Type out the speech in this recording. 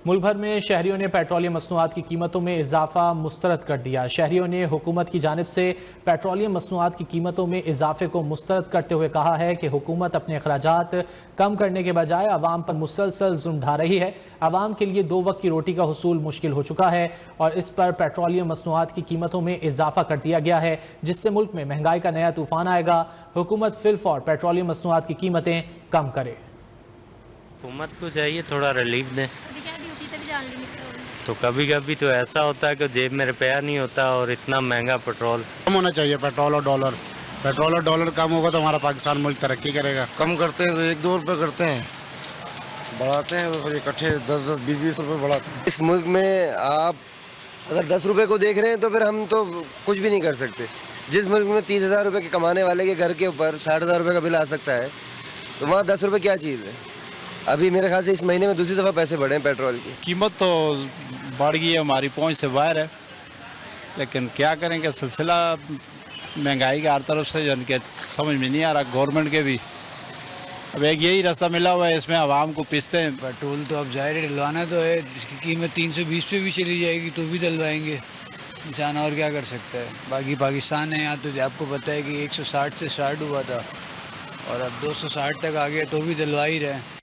मुल्क भर में शहरियों ने पेट्रोलियम मसनूआत की कीमतों में इजाफा मुस्तरद कर दिया। शहरियों ने हुकूमत की जानिब से पेट्रोलियम मसनूआत की कीमतों में इजाफे को मुस्तरद करते हुए कहा है कि हुकूमत अपने अखराजात कम करने के बजाय आवाम पर मुसलसल जुल्म ढा रही है। आवाम के लिए 2 वक्त की रोटी का हुसूल मुश्किल हो चुका है और इस पर पेट्रोलियम मसनूआत की कीमतों में इजाफा कर दिया गया है, जिससे मुल्क में महंगाई का नया तूफान आएगा। हुकूमत फिलफौर पेट्रोलियम मसनूआत की कीमतें कम करे। हुकूमत को चाहिए थोड़ा रिलीफ दें। तो कभी कभी तो ऐसा होता है कि जेब में रुपया नहीं होता और इतना महंगा पेट्रोल। कम होना चाहिए पेट्रोल और डॉलर कम होगा तो हमारा पाकिस्तान मुल्क तरक्की करेगा। कम करते हैं तो 1-2 रुपये करते हैं, बढ़ाते हैं तो इकट्ठे 10-10, 20-20 रुपये बढ़ाते हैं। इस मुल्क में आप अगर 10 रुपये को देख रहे हैं तो फिर हम तो कुछ भी नहीं कर सकते। जिस मुल्क में 30,000 रुपये के कमाने वाले के घर के ऊपर 60,000 रुपये का बिल आ सकता है, तो वहाँ 10 रुपये क्या चीज़ है। अभी मेरे ख्याल से इस महीने में दूसरी दफ़ा पैसे बढ़े हैं पेट्रोल की। कीमत तो बढ़ गई है, हमारी पहुंच से बाहर है, लेकिन क्या करेंगे, सिलसिला महंगाई का हर तरफ से जिनके समझ में नहीं आ रहा। गवर्नमेंट के भी अब एक यही रास्ता मिला हुआ है, इसमें आवाम को पिसते हैं। पेट्रोल तो अब जाहिर है डलवाना तो है, जिसकी कीमत 320 पे भी चली जाएगी तो भी डलवाएंगे इंसान, और क्या कर सकता है। बाकी पाकिस्तान है यहाँ तो आपको पता है कि 160 से स्टार्ट हुआ था और अब 260 तक आ गया तो भी डलवा ही रहे हैं।